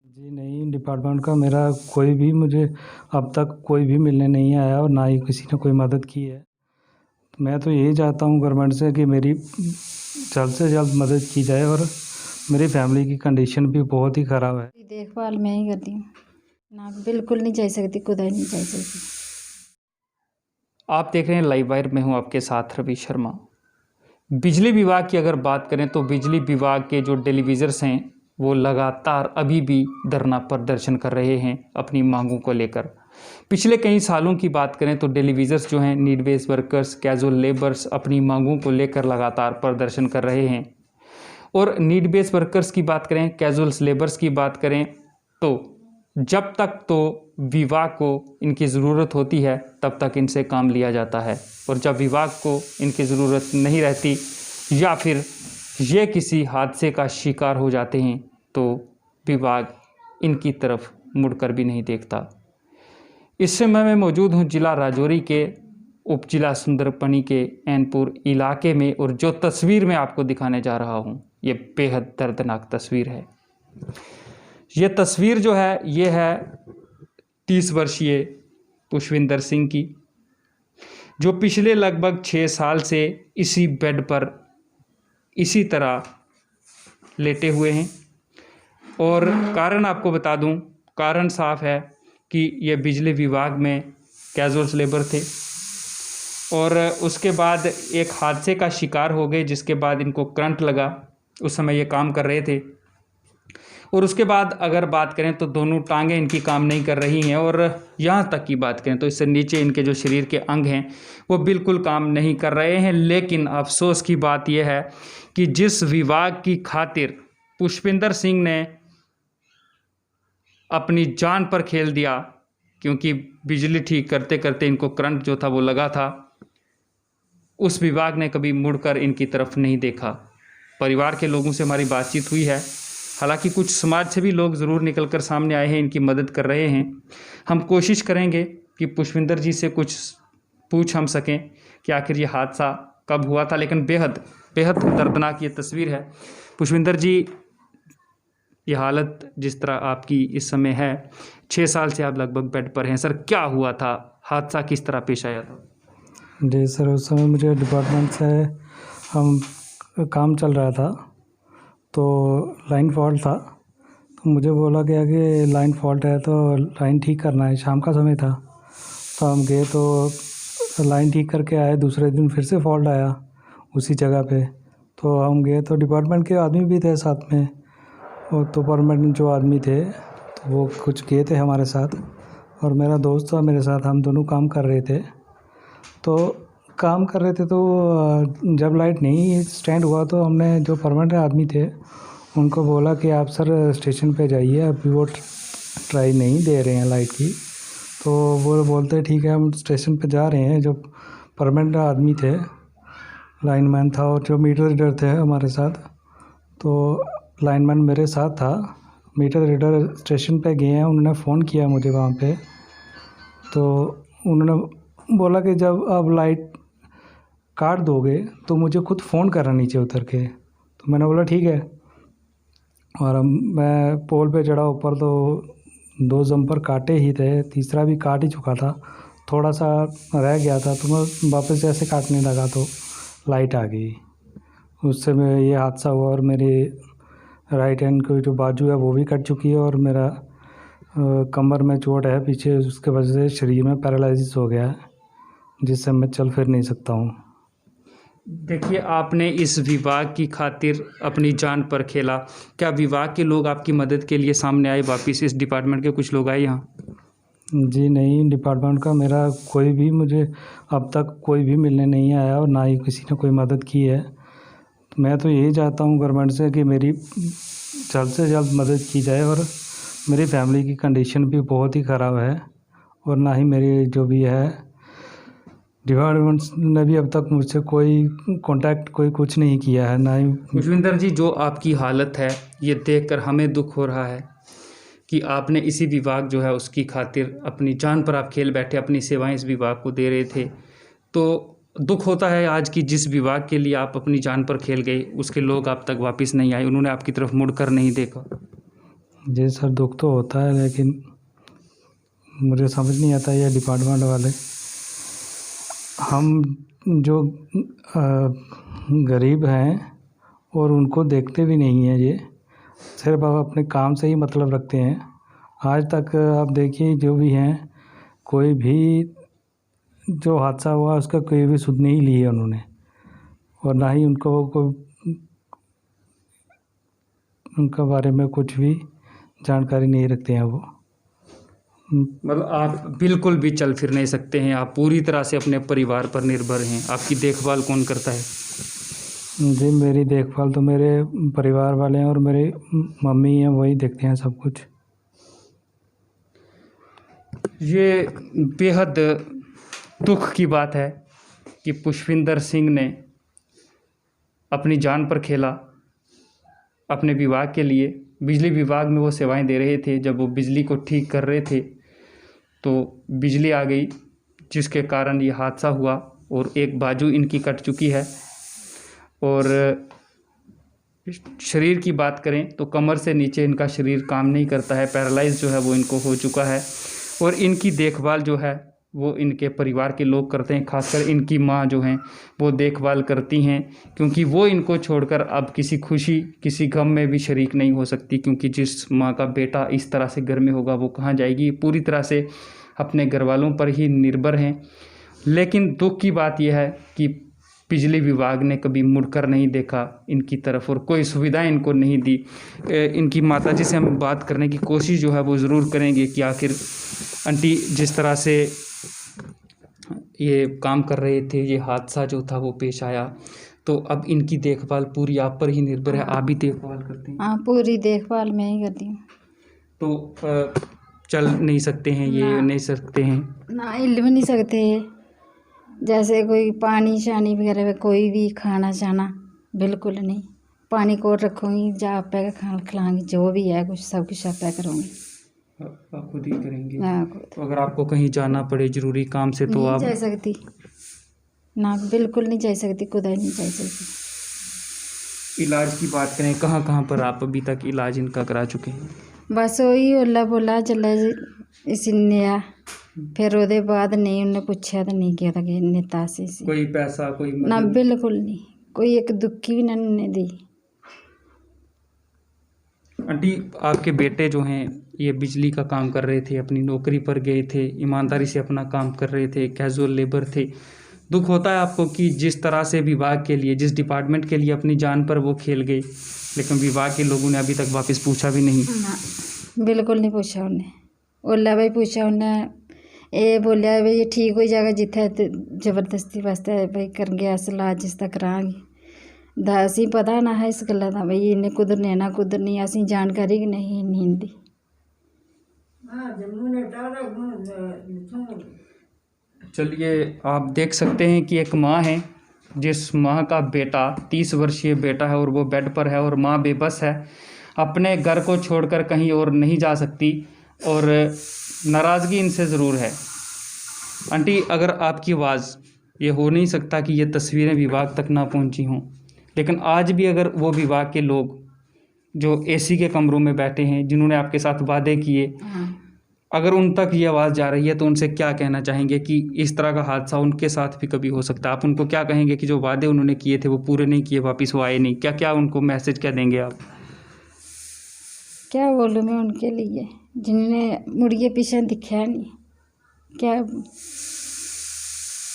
जी नहीं, डिपार्टमेंट का मेरा कोई भी मुझे अब तक कोई भी मिलने नहीं आया और ना ही किसी ने कोई मदद की है। मैं तो यही चाहता हूँ गवर्नमेंट से कि मेरी जल्द से जल्द मदद की जाए और मेरी फैमिली की कंडीशन भी बहुत ही ख़राब है। देखभाल मैं ही करती हूँ ना, बिल्कुल नहीं जा सकती, खुदाई नहीं जा सकती। आप देख रहे हैं लाइव वायर में हूँ आपके साथ रवि शर्मा। बिजली विभाग की अगर बात करें तो बिजली विभाग के जो टेलीविज़र्स हैं वो लगातार अभी भी धरना प्रदर्शन कर रहे हैं अपनी मांगों को लेकर। पिछले कई सालों की बात करें तो टेलीविज़र्स जो हैं need based workers, casual labours अपनी मांगों को लेकर लगातार प्रदर्शन कर रहे हैं। और नीड बेस्ड वर्कर्स की बात करें, कैजुअल लेबर्स की बात करें तो जब तक तो विभाग को इनकी ज़रूरत होती है तब तक इनसे काम लिया जाता है, और जब विभाग को इनकी ज़रूरत नहीं रहती या फिर ये किसी हादसे का शिकार हो जाते हैं तो विभाग इनकी तरफ मुड़कर भी नहीं देखता। इस समय मैं मौजूद हूँ जिला राजौरी के उप जिला सुंदरपनी के ऐनपुर इलाके में, और जो तस्वीर मैं आपको दिखाने जा रहा हूँ ये बेहद दर्दनाक तस्वीर है। ये तस्वीर जो है ये है 30 वर्षीय पुष्पिंदर सिंह की, जो पिछले लगभग 6 साल से इसी बेड पर इसी तरह लेटे हुए हैं। और कारण आपको बता दूं, कारण साफ है कि ये बिजली विभाग में कैजुअल लेबर थे और उसके बाद एक हादसे का शिकार हो गए, जिसके बाद इनको करंट लगा। उस समय ये काम कर रहे थे और उसके बाद अगर बात करें तो दोनों टांगें इनकी काम नहीं कर रही हैं, और यहाँ तक की बात करें तो इससे नीचे इनके जो शरीर के अंग हैं वो बिल्कुल काम नहीं कर रहे हैं। लेकिन अफसोस की बात यह है कि जिस विभाग की खातिर पुष्पिंदर सिंह ने अपनी जान पर खेल दिया, क्योंकि बिजली ठीक करते करते इनको करंट जो था वो लगा था, उस विभाग ने कभी मुड़कर इनकी तरफ नहीं देखा। परिवार के लोगों से हमारी बातचीत हुई है, हालांकि कुछ समाज से भी लोग ज़रूर निकलकर सामने आए हैं, इनकी मदद कर रहे हैं। हम कोशिश करेंगे कि पुष्पिंदर जी से कुछ पूछ हम सकें कि आखिर ये हादसा कब हुआ था। लेकिन बेहद बेहद दर्दनाक ये तस्वीर है। पुष्पिंदर जी, ये हालत जिस तरह आपकी इस समय है, 6 साल से आप लगभग बेड पर हैं। सर, क्या हुआ था? हादसा किस तरह पेश आया था? जी सर, उस समय मुझे डिपार्टमेंट से हम काम चल रहा था तो लाइन फॉल्ट था, तो मुझे बोला गया कि लाइन फॉल्ट है तो लाइन ठीक करना है। शाम का समय था तो हम गए तो लाइन ठीक करके आए। दूसरे दिन फिर से फॉल्ट आया उसी जगह पे, तो हम गए तो डिपार्टमेंट के आदमी भी थे साथ में, और तो परमानेंट जो आदमी थे तो वो कुछ गए थे हमारे साथ, और मेरा दोस्त था मेरे साथ। हम दोनों काम कर रहे थे तो जब लाइट नहीं स्टैंड हुआ तो हमने जो परमानेंट आदमी थे उनको बोला कि आप सर स्टेशन पे जाइए, अभी वो ट्राई नहीं दे रहे हैं लाइट की। तो वो बोलते ठीक है, हम स्टेशन पे जा रहे हैं। जो परमानेंट आदमी थे, लाइनमैन था और जो मीटर रीडर थे हमारे साथ, तो लाइनमैन मेरे साथ था, मीटर रीडर स्टेशन पे गए हैं। उन्होंने फ़ोन किया मुझे वहाँ पे, तो उन्होंने बोला कि जब आप लाइट काट दोगे तो मुझे खुद फ़ोन करना नीचे उतर के। तो मैंने बोला ठीक है, और मैं पोल पे चढ़ा ऊपर तो 2 जंपर काटे ही थे, तीसरा भी काट ही चुका था, थोड़ा सा रह गया था, तो मैं वापस जैसे काटने लगा तो लाइट आ गई। उससे मैं ये हादसा हुआ, और मेरी राइट हैंड की जो बाजू है वो भी कट चुकी है, और मेरा कमर में चोट है पीछे, उसके वजह से शरीर में पैरालिसिस हो गया है, जिससे मैं चल फिर नहीं सकता हूँ। देखिए, आपने इस विभाग की खातिर अपनी जान पर खेला। क्या विभाग के लोग आपकी मदद के लिए सामने आए? वापस इस डिपार्टमेंट के कुछ लोग आए यहाँ? जी नहीं, डिपार्टमेंट का मेरा कोई भी मुझे अब तक कोई भी मिलने नहीं आया और ना ही किसी ने कोई मदद की है। मैं तो यही चाहता हूँ गवर्नमेंट से कि मेरी जल्द से जल्द मदद की जाए, और मेरी फैमिली की कंडीशन भी बहुत ही ख़राब है, और ना ही मेरी जो भी है डिपार्टमेंट ने भी अब तक मुझसे कोई कांटेक्ट कोई कुछ नहीं किया है, ना ही। खुशविंदर जी, जो आपकी हालत है ये देखकर हमें दुख हो रहा है कि आपने इसी विभाग जो है उसकी खातिर अपनी जान पर आप खेल बैठे, अपनी सेवाएं इस विभाग को दे रहे थे। तो दुख होता है आज की जिस विभाग के लिए आप अपनी जान पर खेल गए उसके लोग आप तक वापस नहीं आए, उन्होंने आपकी तरफ मुड़कर नहीं देखा। जी सर, दुख तो होता है, लेकिन मुझे समझ नहीं आता ये डिपार्टमेंट वाले, हम जो गरीब हैं और उनको देखते भी नहीं हैं, ये सिर्फ आप अपने काम से ही मतलब रखते हैं। आज तक आप देखिए जो भी हैं, कोई भी जो हादसा हुआ उसका कोई भी सुध नहीं ली है उन्होंने, और ना ही उनको उनका बारे में कुछ भी जानकारी नहीं रखते हैं वो। मतलब आप बिल्कुल भी चल फिर नहीं सकते हैं, आप पूरी तरह से अपने परिवार पर निर्भर हैं। आपकी देखभाल कौन करता है? जी, मेरी देखभाल तो मेरे परिवार वाले हैं और मेरे मम्मी हैं, वही देखते हैं सब कुछ। ये बेहद दुख की बात है कि पुष्पिंदर सिंह ने अपनी जान पर खेला अपने विभाग के लिए। बिजली विभाग में वो सेवाएं दे रहे थे, जब वो बिजली को ठीक कर रहे थे तो बिजली आ गई जिसके कारण ये हादसा हुआ और एक बाजू इनकी कट चुकी है। और शरीर की बात करें तो कमर से नीचे इनका शरीर काम नहीं करता है, पैरालाइज जो है वो इनको हो चुका है। और इनकी देखभाल जो है वो इनके परिवार के लोग करते हैं, खासकर इनकी माँ जो हैं वो देखभाल करती हैं, क्योंकि वो इनको छोड़कर अब किसी खुशी किसी गम में भी शरीक नहीं हो सकती, क्योंकि जिस माँ का बेटा इस तरह से घर में होगा वो कहाँ जाएगी। पूरी तरह से अपने घर वालों पर ही निर्भर हैं। लेकिन दुख की बात यह है कि बिजली विभाग ने कभी मुड़कर नहीं देखा इनकी तरफ और कोई सुविधाएं इनको नहीं दी। इनकी माताजी से हम बात करने की कोशिश जो है वो ज़रूर करेंगे कि आखिर आंटी जिस तरह से ये काम कर रहे थे, ये हादसा जो था वो पेश आया, तो अब इनकी देखभाल पूरी आप पर ही निर्भर है, आप भी देखभाल करते हैं? हाँ, पूरी देखभाल मैं ही करती हूँ। तो चल नहीं सकते हैं, ये नहीं सकते हैं ना, हिल भी नहीं सकते। जैसे कोई पानी शानी वगैरह में कोई भी खाना चाना बिल्कुल नहीं। पानी को रखूँगी, जा पे खाना खिलाऊँगी, जो भी है कुछ सब कुछ आप करूँगी। आप खुद ही करेंगे? हाँ, तो अगर आपको कहीं जाना पड़े ज़रूरी काम से तो आप नहीं जा सकती ना, बिल्कुल नहीं जा सकती, खुदा ही नहीं जा सकती। इलाज की बात करें, कहाँ कहाँ पर आप अभी तक इलाज इनका करा चुके हैं? बस वही ओला बोला चला इसी नया, फिर ਉਹਦੇ बाद नहीं उन्हें पूछा तो नहीं किया था कि नेता से कोई पैसा कोई ना, मदद? बिल्कुल नहीं, कोई एक दुखी भी नहीं दी। आंटी, आपके बेटे जो हैं ये बिजली का काम कर रहे थे, अपनी नौकरी पर गए थे, ईमानदारी से अपना काम कर रहे थे, कैजुअल लेबर थे। दुख होता है आपको कि जिस तरह से विभाग के लिए, जिस डिपार्टमेंट के लिए अपनी जान पर वो खेल गए, लेकिन विभाग के लोगों ने अभी तक वापस पूछा भी नहीं? ना, बिल्कुल नहीं पूछा उन्हें। ओला भाई पूछा उन्हें, ये बोलिया भाई ये ठीक हो जाएगा जिथे जबरदस्ती वास्ते भाई कर गया इलाज जिस तक करांगे। असी पता ना है इस गल्ला दा भाई इन्हें कुदरने ना कुदरनी, असी जानकारी नहीं दी। चलिए, आप देख सकते हैं कि एक माँ है जिस माँ का बेटा 30 वर्षीय बेटा है और वो बेड पर है और माँ बेबस है, अपने घर को छोड़कर कहीं और नहीं जा सकती और नाराज़गी इनसे ज़रूर है। आंटी, अगर आपकी आवाज़, ये हो नहीं सकता कि ये तस्वीरें विभाग तक ना पहुंची हों, लेकिन आज भी अगर वो विभाग के लोग जो एसी के कमरों में बैठे हैं, जिन्होंने आपके साथ वादे किए, अगर उन तक ये आवाज़ जा रही है तो उनसे क्या कहना चाहेंगे कि इस तरह का हादसा उनके साथ भी कभी हो सकता है? आप उनको क्या कहेंगे कि जो वादे उन्होंने किए थे वो पूरे नहीं किए, वापस वो आए नहीं? क्या क्या उनको मैसेज क्या देंगे आप? क्या बोलूँ मैं उनके लिए, जिन्होंने मुड़िए पीछे दिखा नहीं, क्या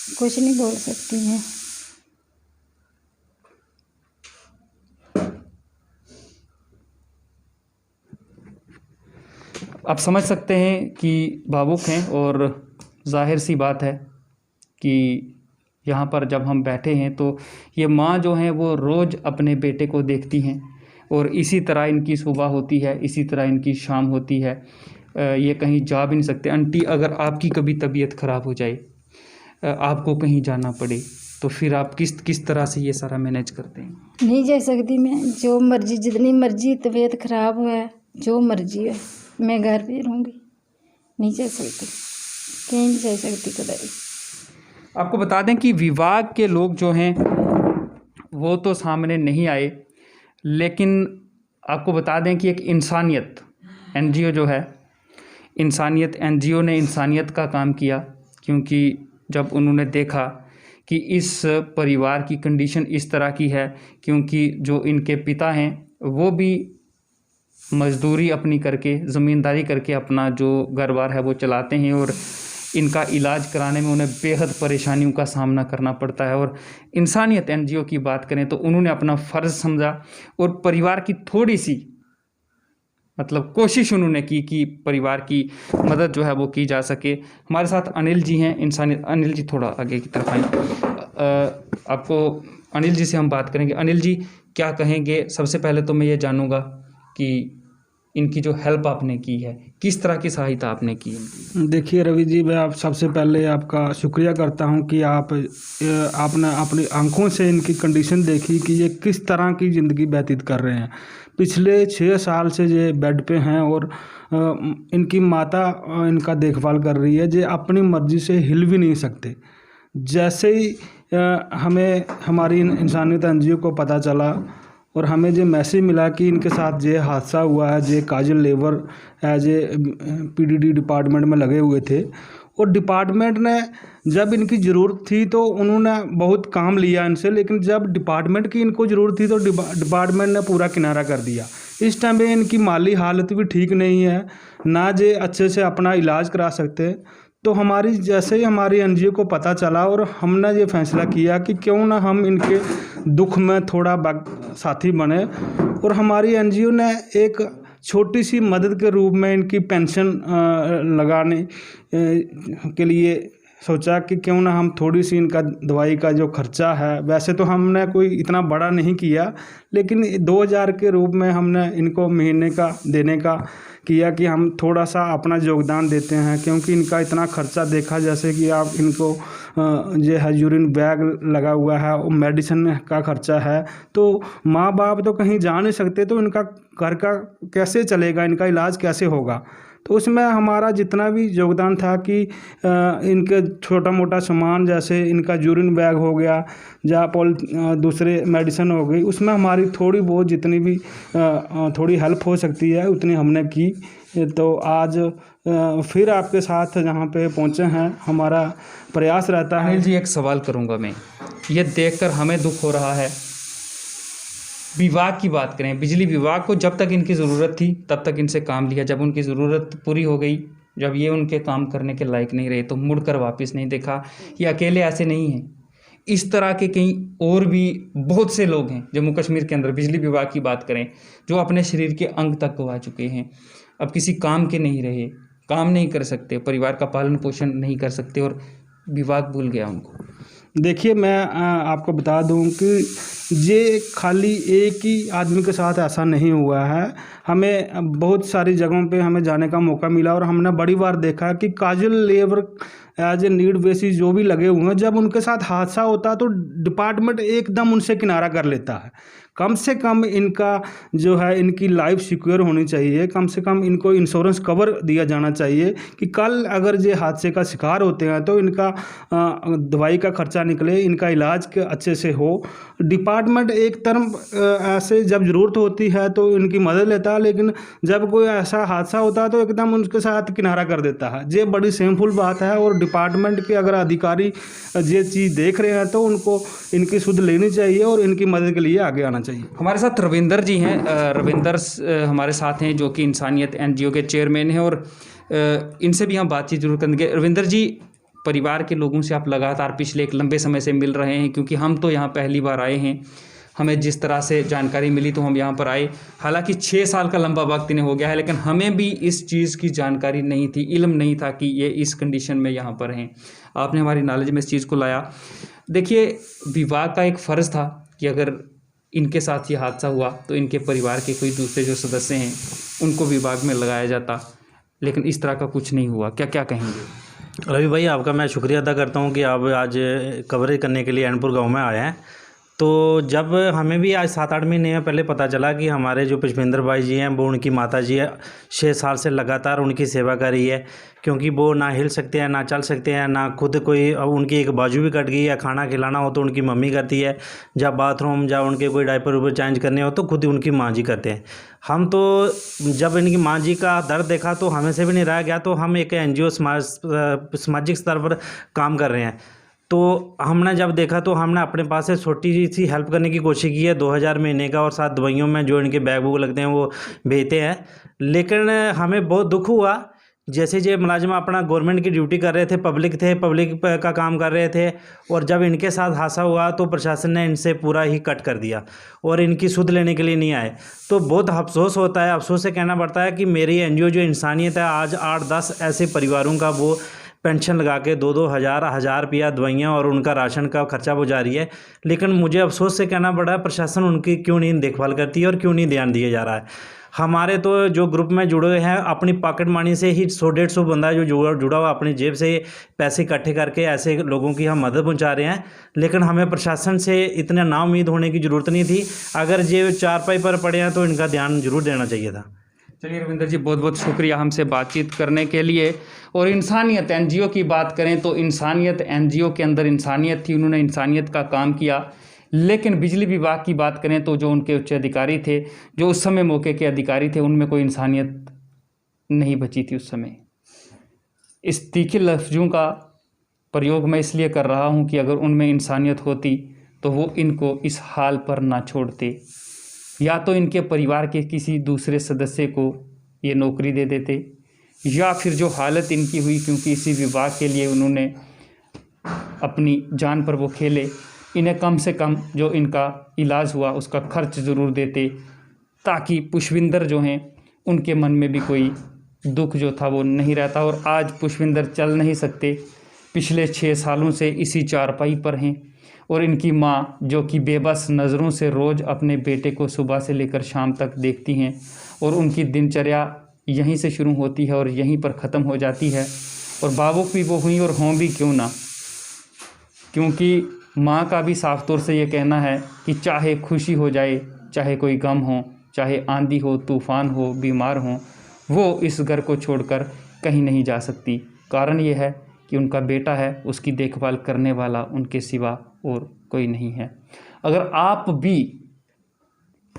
कुछ नहीं बोल सकती हैं। आप समझ सकते हैं कि भावुक हैं और जाहिर सी बात है कि यहाँ पर जब हम बैठे हैं तो ये माँ जो हैं वो रोज़ अपने बेटे को देखती हैं और इसी तरह इनकी सुबह होती है, इसी तरह इनकी शाम होती है। ये कहीं जा भी नहीं सकते। आंटी, अगर आपकी कभी तबीयत ख़राब हो जाए, आपको कहीं जाना पड़े, तो फिर आप किस तरह से ये सारा मैनेज करते हैं? नहीं जा सकती मैं, जो मर्जी, जितनी मर्जी तबीयत ख़राब हो, जो मर्जी है, मैं घर पे रहूँगी, नहीं जा सकती, कहीं नहीं जा सकती कदाई। आपको बता दें कि विभाग के लोग जो हैं वो तो सामने नहीं आए, लेकिन आपको बता दें कि एक इंसानियत एनजीओ जो है, इंसानियत एनजीओ ने इंसानियत का काम किया, क्योंकि जब उन्होंने देखा कि इस परिवार की कंडीशन इस तरह की है, क्योंकि जो इनके पिता हैं वो भी मजदूरी अपनी करके, ज़मींदारी करके अपना जो घर-बार है वो चलाते हैं, और इनका इलाज कराने में उन्हें बेहद परेशानियों का सामना करना पड़ता है। और इंसानियत एनजीओ की बात करें तो उन्होंने अपना फ़र्ज़ समझा और परिवार की थोड़ी सी मतलब कोशिश उन्होंने की कि परिवार की मदद जो है वो की जा सके। हमारे साथ अनिल जी हैं, इंसानियत। अनिल जी थोड़ा आगे की तरफ आएँ। आपको अनिल जी से हम बात करेंगे। अनिल जी, क्या कहेंगे? सबसे पहले तो मैं ये जानूँगा कि इनकी जो हेल्प आपने की है, किस तरह की सहायता आपने की इनकी? देखिए रवि जी, मैं आप सबसे पहले आपका शुक्रिया करता हूं कि आपने अपनी आंखों से इनकी कंडीशन देखी कि ये किस तरह की ज़िंदगी व्यतीत कर रहे हैं। पिछले 6 साल से ये बेड पे हैं और इनकी माता इनका देखभाल कर रही है। ये अपनी मर्ज़ी से हिल भी नहीं सकते। जैसे ही हमें हमारी इंसानियत एनजीओ को पता चला और हमें जो मैसेज मिला कि इनके साथ ये हादसा हुआ है, ये Kajal labour as a PDD department में लगे हुए थे, और डिपार्टमेंट ने जब इनकी ज़रूरत थी तो उन्होंने बहुत काम लिया इनसे, लेकिन जब डिपार्टमेंट की इनको ज़रूरत थी तो डिपार्टमेंट ने पूरा किनारा कर दिया। इस टाइम पे इनकी माली हालत भी ठीक नहीं है, ना जे अच्छे से अपना इलाज करा सकते। तो जैसे ही हमारी एनजीओ को पता चला और हमने ये फैसला किया कि क्यों ना हम इनके दुख में थोड़ा साथी बने, और हमारी एनजीओ ने एक छोटी सी मदद के रूप में इनकी पेंशन लगाने के लिए सोचा कि क्यों ना हम थोड़ी सी इनका दवाई का जो खर्चा है, वैसे तो हमने कोई इतना बड़ा नहीं किया, लेकिन 2000 के रूप में हमने इनको महीने का देने का किया कि हम थोड़ा सा अपना योगदान देते हैं, क्योंकि इनका इतना खर्चा देखा, जैसे कि आप इनको जो है यूरिन बैग लगा हुआ है और मेडिसिन का खर्चा है, तो माँ बाप तो कहीं जा नहीं सकते, तो इनका घर का कैसे चलेगा, इनका इलाज कैसे होगा। तो उसमें हमारा जितना भी योगदान था कि इनके छोटा मोटा सामान, जैसे इनका यूरिन बैग हो गया या दूसरे मेडिसिन हो गई, उसमें हमारी थोड़ी बहुत जितनी भी थोड़ी हेल्प हो सकती है उतनी हमने की। तो आज फिर आपके साथ जहाँ पे पहुँचे हैं, हमारा प्रयास रहता है। अनिल जी, एक सवाल करूँगा मैं, ये देखकर हमें दुख हो रहा है। विभाग की बात करें, बिजली विभाग को जब तक इनकी ज़रूरत थी तब तक इनसे काम लिया, जब उनकी ज़रूरत पूरी हो गई, जब ये उनके काम करने के लायक नहीं रहे, तो मुड़कर वापस नहीं देखा। ये अकेले ऐसे नहीं हैं, इस तरह के कई और भी बहुत से लोग हैं जम्मू कश्मीर के अंदर। बिजली विभाग की बात करें, जो अपने शरीर के अंग तक गवा चुके हैं, अब किसी काम के नहीं रहे, काम नहीं कर सकते, परिवार का पालन पोषण नहीं कर सकते, और विभाग भूल गया उनको। देखिए, मैं आपको बता दूं कि ये खाली एक ही आदमी के साथ ऐसा नहीं हुआ है। हमें बहुत सारी जगहों पे हमें जाने का मौका मिला और हमने बड़ी बार देखा कि casual labour as a need basis जो भी लगे हुए हैं, जब उनके साथ हादसा होता है तो डिपार्टमेंट एकदम उनसे किनारा कर लेता है। कम से कम इनका जो है, इनकी लाइफ सिक्योर होनी चाहिए, कम से कम इनको इंश्योरेंस कवर दिया जाना चाहिए कि कल अगर ये हादसे का शिकार होते हैं तो इनका दवाई का खर्चा निकले, इनका इलाज अच्छे से हो। डिपार्टमेंट एक तरफ ऐसे जब ज़रूरत होती है तो इनकी मदद लेता है, लेकिन जब कोई ऐसा हादसा होता है तो एकदम उनके साथ किनारा कर देता है। ये बड़ी शेमफुल बात है, और डिपार्टमेंट के अगर अधिकारी ये चीज़ देख रहे हैं तो उनको इनकी सुध लेनी चाहिए और इनकी मदद के लिए आगे आना चाहिए। हमारे साथ रविंदर जी हैं। रविंदर हमारे साथ हैं, जो कि इंसानियत एनजीओ के चेयरमैन हैं, और इनसे भी हम बातचीत जरूर करेंगे। रविंदर जी, परिवार के लोगों से आप लगातार पिछले एक लंबे समय से मिल रहे हैं, क्योंकि हम तो यहाँ पहली बार आए हैं, हमें जिस तरह से जानकारी मिली तो हम यहाँ पर आए। हालांकि 6 साल का लंबा वक्त इन्हें हो गया है, लेकिन हमें भी इस चीज़ की जानकारी नहीं थी, इल्म नहीं था कि ये इस कंडीशन में यहाँ पर हैं। आपने हमारी नॉलेज में इस चीज़ को लाया। देखिए, विभाग का एक फ़र्ज़ था कि अगर इनके साथ ये हादसा हुआ तो इनके परिवार के कोई दूसरे जो सदस्य हैं उनको विभाग में लगाया जाता, लेकिन इस तरह का कुछ नहीं हुआ, क्या क्या कहेंगे? रवि भाई, आपका मैं शुक्रिया अदा करता हूँ कि आप आज कवरेज करने के लिए ऐनपुर गांव में आए हैं। तो जब हमें भी आज 7-8 महीने पहले पता चला कि हमारे जो पुष्पेंद्र भाई जी हैं, वो उनकी माता जी है 6 साल से लगातार उनकी सेवा कर रही है, क्योंकि वो ना हिल सकते हैं, ना चल सकते हैं, ना खुद कोई, अब उनकी एक बाजू भी कट गई है, खाना खिलाना हो तो उनकी मम्मी करती है, जब बाथरूम या उनके कोई डायपर वाइपर चेंज करने हो तो खुद उनकी माँ जी करते हैं। हम तो जब इनकी माँ जी का दर्द देखा तो हमें से भी नहीं रह गया, तो हम एक NGO सामाजिक स्तर पर काम कर रहे हैं। तो हमने जब देखा तो हमने अपने पास से छोटी सी हेल्प करने की कोशिश की है, 2000 महीने का, और साथ दवाइयों में जो इनके बैग वूग लगते हैं वो भेजते हैं। लेकिन हमें बहुत दुख हुआ, जैसे जो मुलाजिम अपना गवर्नमेंट की ड्यूटी कर रहे थे, पब्लिक का काम कर रहे थे, और जब इनके साथ हादसा हुआ तो प्रशासन ने इनसे पूरा ही कट कर दिया और इनकी सुध लेने के लिए नहीं आए। तो बहुत अफसोस होता है, अफसोस से कहना पड़ता है कि मेरी NGO जो इंसानियत है, आज 8-10 ऐसे परिवारों का वो पेंशन लगा के 2-2 हज़ार रुपया दवाइयाँ और उनका राशन का खर्चा वो जारी है। लेकिन मुझे अफसोस से कहना पड़ा है, प्रशासन उनकी क्यों नहीं देखभाल करती है और क्यों नहीं ध्यान दिया जा रहा है। हमारे तो जो ग्रुप में जुड़े हैं, अपनी पॉकेट मनी से ही 100-150 बंदा जो जुड़ा हुआ अपनी जेब से पैसे इकट्ठे करके ऐसे लोगों की हम मदद पहुंचा रहे हैं। लेकिन हमें प्रशासन से इतना नाउम्मीद होने की ज़रूरत नहीं थी। अगर ये चारपाई पर पड़े हैं तो इनका ध्यान जरूर देना चाहिए था। चलिए रविंदर जी, बहुत बहुत शुक्रिया हमसे बातचीत करने के लिए। और इंसानियत NGO की बात करें तो इंसानियत NGO के अंदर इंसानियत थी, उन्होंने इंसानियत का काम किया। लेकिन बिजली विभाग की बात करें तो जो उनके उच्च अधिकारी थे, जो उस समय मौके के अधिकारी थे, उनमें कोई इंसानियत नहीं बची थी उस समय। इस तीखे लफ्ज़ों का प्रयोग मैं इसलिए कर रहा हूँ कि अगर उनमें इंसानियत होती तो वो इनको इस हाल पर ना छोड़ते, या तो इनके परिवार के किसी दूसरे सदस्य को ये नौकरी दे देते, या फिर जो हालत इनकी हुई, क्योंकि इसी विभाग के लिए उन्होंने अपनी जान पर वो खेले, इन्हें कम से कम जो इनका इलाज हुआ उसका खर्च ज़रूर देते, ताकि पुष्पिंदर जो हैं उनके मन में भी कोई दुख जो था वो नहीं रहता। और आज पुष्पिंदर चल नहीं सकते, पिछले 6 सालों से इसी चारपाई पर हैं, और इनकी माँ जो कि बेबस नज़रों से रोज़ अपने बेटे को सुबह से लेकर शाम तक देखती हैं, और उनकी दिनचर्या यहीं से शुरू होती है और यहीं पर ख़त्म हो जाती है। और भावुक भी वो हुई और हों भी क्यों ना, क्योंकि माँ का भी साफ तौर से ये कहना है कि चाहे खुशी हो जाए, चाहे कोई गम हो, चाहे आंधी हो, तूफ़ान हो, बीमार हो, वो इस घर को छोड़कर कहीं नहीं जा सकती। कारण ये है कि उनका बेटा है, उसकी देखभाल करने वाला उनके सिवा और कोई नहीं है। अगर आप भी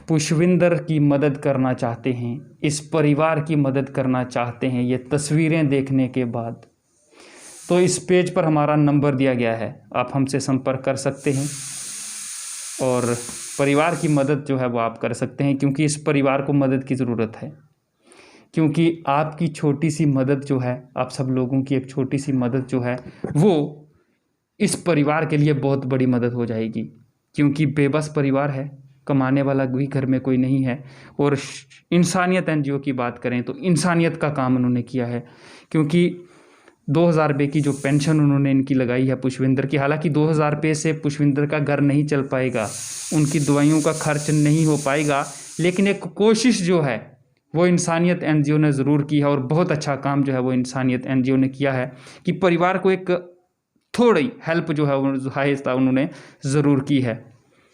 पुष्पिंदर की मदद करना चाहते हैं, इस परिवार की मदद करना चाहते हैं ये तस्वीरें देखने के बाद, तो इस पेज पर हमारा नंबर दिया गया है, आप हमसे संपर्क कर सकते हैं और परिवार की मदद जो है वो आप कर सकते हैं। क्योंकि इस परिवार को मदद की ज़रूरत है, क्योंकि आपकी छोटी सी मदद जो है, आप सब लोगों की एक छोटी सी मदद जो है वो इस परिवार के लिए बहुत बड़ी मदद हो जाएगी। क्योंकि बेबस परिवार है, कमाने वाला भी घर में कोई नहीं है। और इंसानियत NGO की बात करें तो इंसानियत का काम उन्होंने किया है, क्योंकि 2000 रुपये की जो पेंशन उन्होंने इनकी लगाई है पुष्पिंदर की, हालांकि 2000 रुपये से पुष्पिंदर का घर नहीं चल पाएगा, उनकी दवाइयों का खर्च नहीं हो पाएगा, लेकिन एक कोशिश जो है वो इंसानियत NGO ने ज़रूर की है। और बहुत अच्छा काम जो है वो इंसानियत NGO ने किया है कि परिवार को एक थोड़ी हेल्प जो है वो हाइस्ता उन्होंने ज़रूर की है।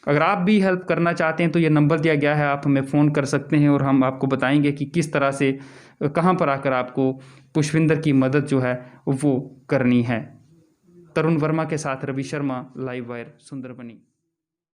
अगर आप भी हेल्प करना चाहते हैं तो ये नंबर दिया गया है, आप हमें फ़ोन कर सकते हैं और हम आपको बताएंगे कि किस तरह से कहाँ पर आकर आपको पुष्पिंदर की मदद जो है वो करनी है। तरुण वर्मा के साथ रवि शर्मा, लाइव वायर, सुंदरबनी।